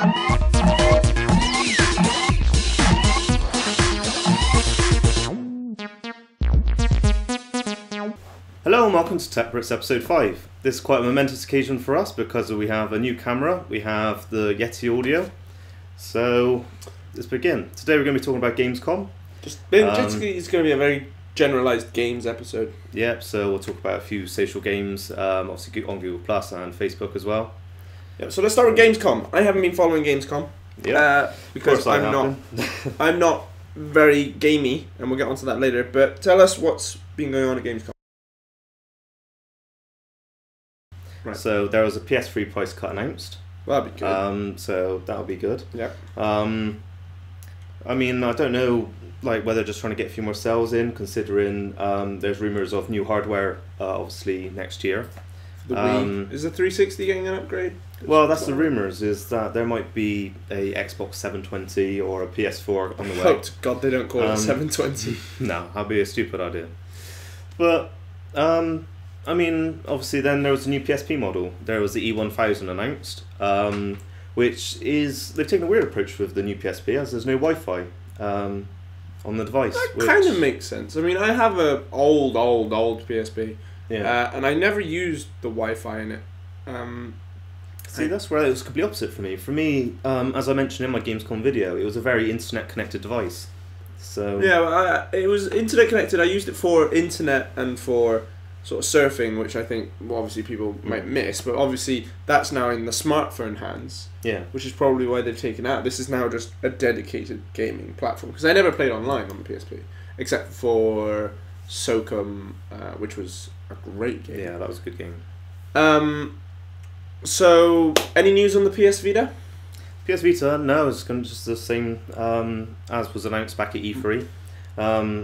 Hello and welcome to TEChBrits episode 5. This is quite a momentous occasion for us because we have a new camera, we have the Yeti audio. So let's begin. Today we're going to be talking about GamesCom. Basically it's going to be a very generalised games episode. Yep, so we'll talk about a few social games, obviously on Google Plus and Facebook as well. Yep, so let's start with GamesCom. I haven't been following GamesCom because I'm not very gamey, and we'll get onto that later, but tell us what's been going on at GamesCom. Right. So there was a PS3 price cut announced. Well, that'd be good. So that'll be good. Yeah. I mean, I don't know, like whether just trying to get a few more sales in, considering there's rumours of new hardware, obviously next year. The Wii. Is the 360 getting an upgrade? Well, that's the rumours, is that there might be a Xbox 720 or a PS4 on the way. Oh God, they don't call it 720. No, that'd be a stupid idea. But I mean, obviously then there was a new PSP model. There was the E1000 announced, which is, they've taken a weird approach with the new PSP as there's no Wi-Fi on the device. That kind of makes sense. I mean, I have a old PSP, and I never used the Wi-Fi in it. See, that's where it was completely opposite for me. For me, as I mentioned in my Gamescom video, it was a very internet-connected device. So yeah, it was internet-connected. I used it for internet and for sort of surfing, which I think obviously people might miss, but obviously that's now in the smartphone hands. Yeah. Which is probably why they've taken out. This is now just a dedicated gaming platform, because I never played online on the PSP except for SOCOM, which was a great game. Yeah, that was a good game. So any news on the PS Vita? PS Vita, no, it's going to just the same as was announced back at E3.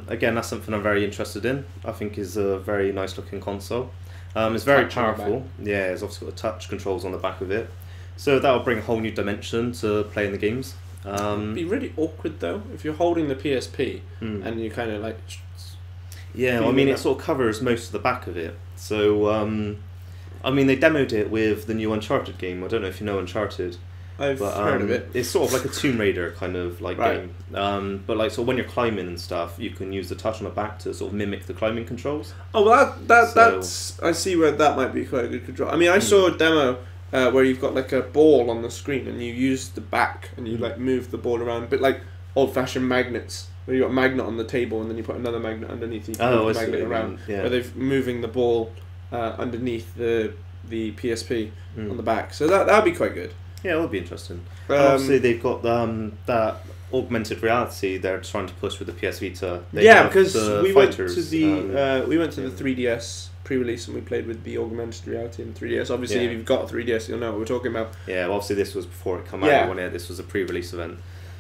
Again, that's something I'm very interested in. I think is a very nice looking console. It's very powerful. Yeah, it's obviously got touch controls on the back of it. So that'll bring a whole new dimension to playing the games. It'd be really awkward though, if you're holding the PSP and you kind of like... Yeah, well, I mean, it sort of covers most of the back of it. So, I mean, they demoed it with the new Uncharted game. I don't know if you know Uncharted. I've heard of it. It's sort of like a Tomb Raider kind of like game. But like, so when you're climbing and stuff, you can use the touch on the back to sort of mimic the climbing controls. Oh, well, that's I see where that might be quite a good control. I mean, I saw a demo where you've got like a ball on the screen and you use the back and you like move the ball around, a bit like old-fashioned magnets, where you got a magnet on the table and then you put another magnet underneath. You move the magnet around. Yeah. Where they're moving the ball underneath the PSP on the back. So that'd be quite good. Yeah, it would be interesting. And obviously, they've got that augmented reality they're trying to push with the PS Vita. Because we went to the 3DS pre-release and we played with the augmented reality in 3DS. Obviously, if you've got a 3DS, you'll know what we're talking about. Yeah, well, obviously this was before it came out. This was a pre-release event.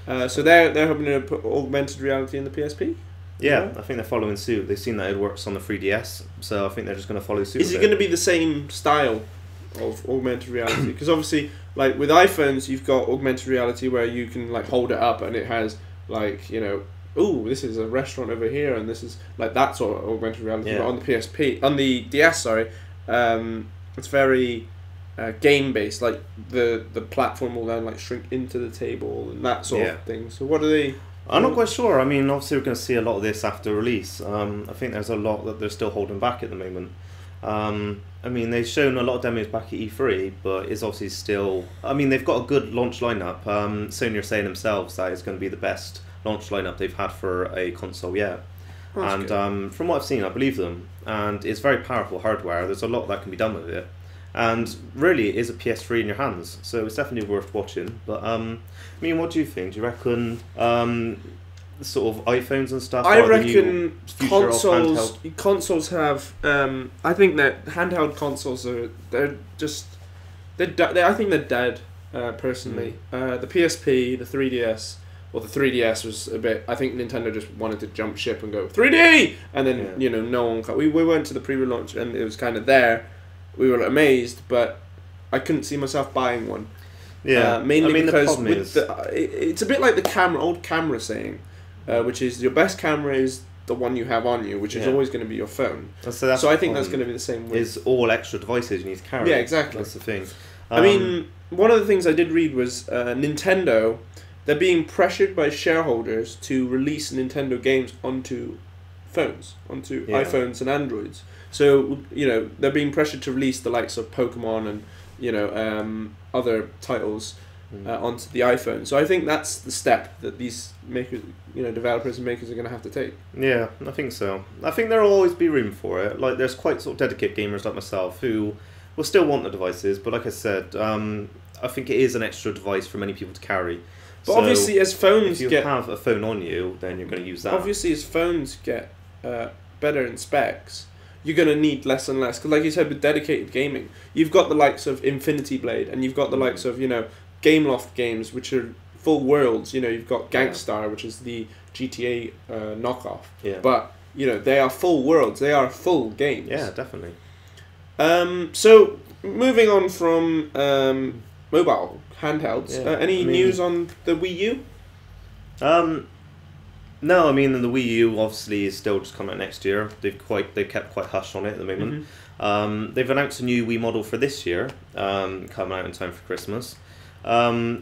So they're hoping to put augmented reality in the PSP. Yeah, I think they're following suit. They've seen that it works on the 3DS, so I think they're just going to follow suit. Is it going to be the same style of augmented reality? Because obviously, like with iPhones, you've got augmented reality where you can like hold it up and it has like, you know, ooh, this is a restaurant over here, and this is like that sort of augmented reality. Yeah. But on the PSP, on the DS, sorry, it's very game based. Like the platform will then like shrink into the table and that sort of thing. So what are they? I'm not quite sure. I mean, obviously we're going to see a lot of this after release. I think there's a lot that they're still holding back at the moment. I mean, they've shown a lot of demos back at E3, but it's obviously still... I mean, they've got a good launch lineup. Sony are saying themselves that it's going to be the best launch lineup they've had for a console yet. That's and from what I've seen, I believe them. And it's very powerful hardware. There's a lot that can be done with it. And really, it is a PS3 in your hands, so it's definitely worth watching. But, I mean, what do you think? Do you reckon... sort of iPhones and stuff. I reckon consoles have. I think that handheld consoles are. I think they're dead. Personally, the PSP, the 3DS. Well, the 3DS was a bit. I think Nintendo just wanted to jump ship and go 3D, and then no one. We went to the pre-launch and it was kind of there. We were amazed, but I couldn't see myself buying one. Yeah, mainly because it's a bit like the old camera saying. Which is your best camera is the one you have on you, which is always going to be your phone. So I think that's going to be the same with... Is all extra devices you need to carry. Yeah, exactly. That's the thing. I mean, one of the things I did read was Nintendo. They're being pressured by shareholders to release Nintendo games onto phones, onto iPhones and Androids. So, you know, they're being pressured to release the likes of Pokemon and, you know, other titles onto the iPhone. So I think that's the step that these makers, you know, developers and makers are going to have to take. Yeah, I think so. I think there will always be room for it. Like, there's quite sort of dedicated gamers like myself who will still want the devices, but like I said, I think it is an extra device for many people to carry. But so obviously, as phones if you have a phone on you, then you're going to use that. Obviously, as phones get better in specs, you're going to need less and less. Because like you said, with dedicated gaming, you've got the likes of Infinity Blade, and you've got the likes of, you know, Gameloft games, which are full worlds. You know, you've got Gangstar, which is the GTA knockoff. Yeah. But, you know, they are full worlds. They are full games. Yeah, definitely. So, moving on from mobile handhelds, any news on the Wii U? No, I mean the Wii U obviously is still just coming out next year. They've kept quite hush on it at the moment. They've announced a new Wii model for this year, coming out in time for Christmas,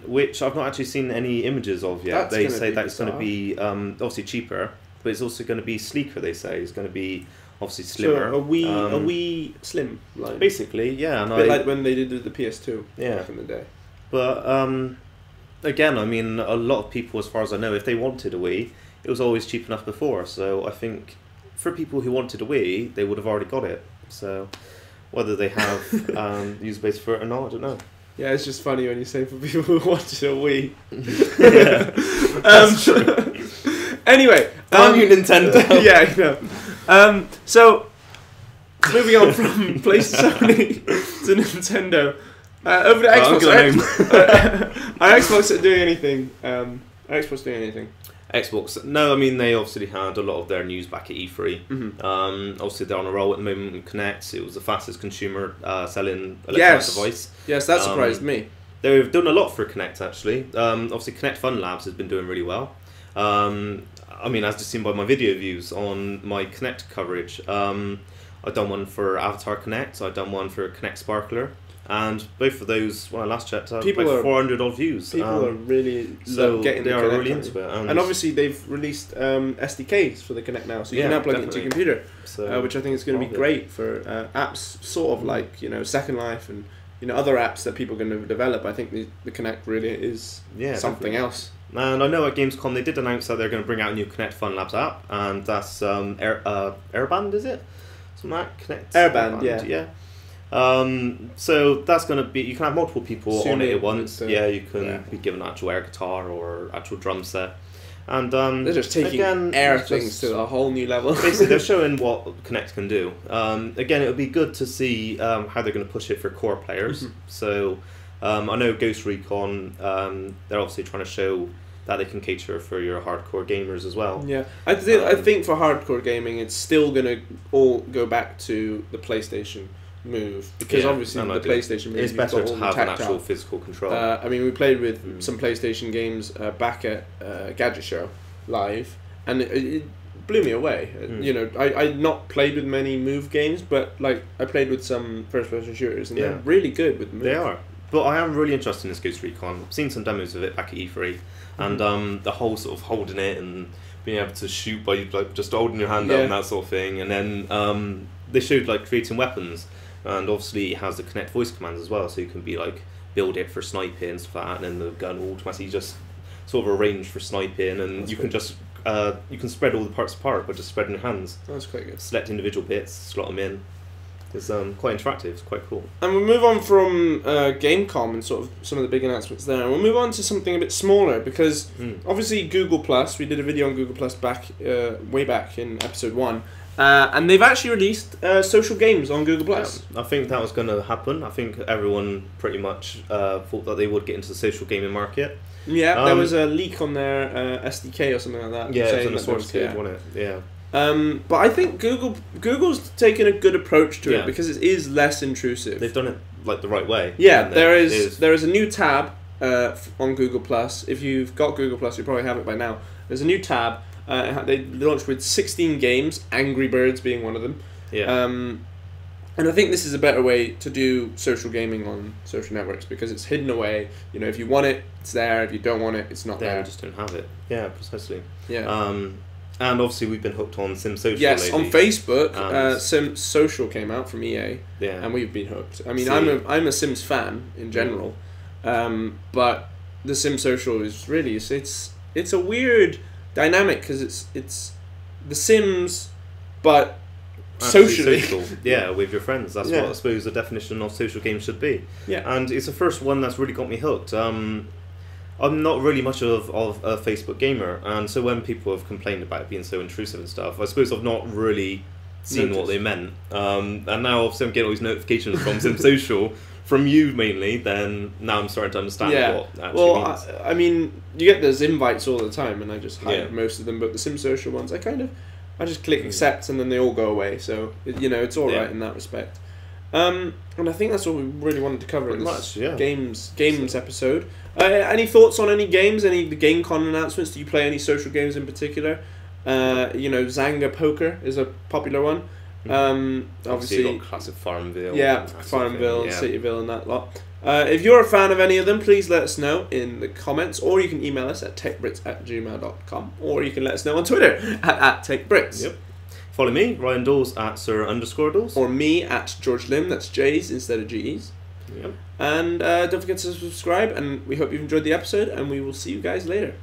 which I've not actually seen any images of yet. They say that it's going to be obviously cheaper, but it's also going to be sleeker. They say it's going to be obviously slimmer. So a Wii Slim line. Basically, yeah. And a bit like when they did the PS2 back in the day. But again, I mean, a lot of people, as far as I know, if they wanted a Wii, it was always cheap enough before. So I think for people who wanted a Wii, they would have already got it. So whether they have user base for it or not, I don't know. Yeah, it's just funny when you say for people who wanted a Wii. Yeah, that's true. Anyway, damn you, Nintendo. Yeah, I know. So moving on from Sony to Nintendo. Over to Xbox. Are Xbox doing anything? Are Xbox doing anything? Xbox. No, I mean they obviously had a lot of their news back at E3. Obviously they're on a roll at the moment with Kinect. It was the fastest consumer selling electronic device. Yes, that surprised me. They've done a lot for Kinect actually. Obviously Kinect Fun Labs has been doing really well. I mean, as just seen by my video views on my Kinect coverage, I've done one for Avatar Kinect. I've done one for Kinect Sparkler. And both of those, when I last checked, had about 400 odd views. People are really getting they are really into it. And obviously they've released SDKs for the Kinect now, so you can now plug it into your computer, which I think is going to be great for apps sort of like, you know, Second Life and, you know, other apps that people are going to develop. I think the Kinect really is something else. And I know at GamesCom they did announce that they're going to bring out a new Kinect Fun Labs app, and that's Airband, is it? Something like that? Airband, yeah. So that's going to be, you can have multiple people on it at once. You can be given an actual air guitar or actual drum set. And they're just taking air things to a whole new level. Basically, they're showing what Kinect can do. Again, it would be good to see how they're going to push it for core players. So I know Ghost Recon, they're obviously trying to show that they can cater for your hardcore gamers as well. Yeah, I think for hardcore gaming, it's still going to all go back to the PlayStation Move, because obviously the PlayStation Move, it's better to have an actual physical control. I mean, we played with some PlayStation games back at Gadget Show live, and it blew me away. You know, I'd not played with many Move games, but like I played with some first-person shooters, and they're really good with Move. They are. But I am really interested in this Ghost Recon. I've seen some demos of it back at E3, and the whole sort of holding it and being able to shoot by like just holding your hand up and that sort of thing. And then they showed like creating weapons. And obviously it has the Kinect voice commands as well, so you can be like build it for sniping and stuff like that, and then the gun will automatically just sort of arrange for sniping, and you can just you can spread all the parts apart by just spreading your hands. That's quite good. Select individual bits, slot them in. It's quite interactive. It's quite cool. And we'll move on from GameCom and sort of some of the big announcements there. And we'll move on to something a bit smaller, because obviously Google Plus. We did a video on Google Plus back way back in episode 1. And they've actually released social games on Google Plus. I think that was going to happen. I think everyone pretty much thought that they would get into the social gaming market. Yeah, there was a leak on their SDK or something like that. Yeah, it was on the source code, wasn't it? Yeah. But I think Google's taken a good approach to it, because it is less intrusive. They've done it like the right way. Yeah, there is a new tab on Google Plus. If you've got Google Plus, you probably have it by now. There's a new tab. They launched with 16 games, Angry Birds being one of them. Yeah. And I think this is a better way to do social gaming on social networks because it's hidden away. You know, if you want it, it's there. If you don't want it, it's not there. You just don't have it. Yeah, precisely. Yeah. And obviously we've been hooked on Sim Social. Yes, lately. on Facebook, Sim Social came out from EA, yeah, and we've been hooked. I mean, I'm a Sims fan in general, but the Sim Social is really it's a weird dynamic because it's the Sims, but socially. Social. Yeah, with your friends. That's what I suppose the definition of social games should be. Yeah. And it's the first one that's really got me hooked. I'm not really much of a Facebook gamer, and so when people have complained about it being so intrusive and stuff, I suppose I've not really seen what they meant. And now obviously I'm getting all these notifications from Sim Social, from you mainly, then now I'm starting to understand what actually means. I mean, you get those invites all the time, and I just hide most of them, but the Sim Social ones, I just click accept and then they all go away, so it's alright in that respect. And I think that's what we really wanted to cover in this games episode. Any thoughts on any games, any of the GamesCom announcements? Do you play any social games in particular? Zanga Poker is a popular one. Obviously you've got classic Farmville. Yeah, Farmville, Cityville and that lot. If you're a fan of any of them, please let us know in the comments, or you can email us at techbrits@gmail.com, or you can let us know on Twitter at techbrits. Yep. Follow me, Ryan Dawes, at Sir_Dawes. Or me at George Lim, that's J's instead of G's. Yep. And don't forget to subscribe, and we hope you've enjoyed the episode, and we will see you guys later.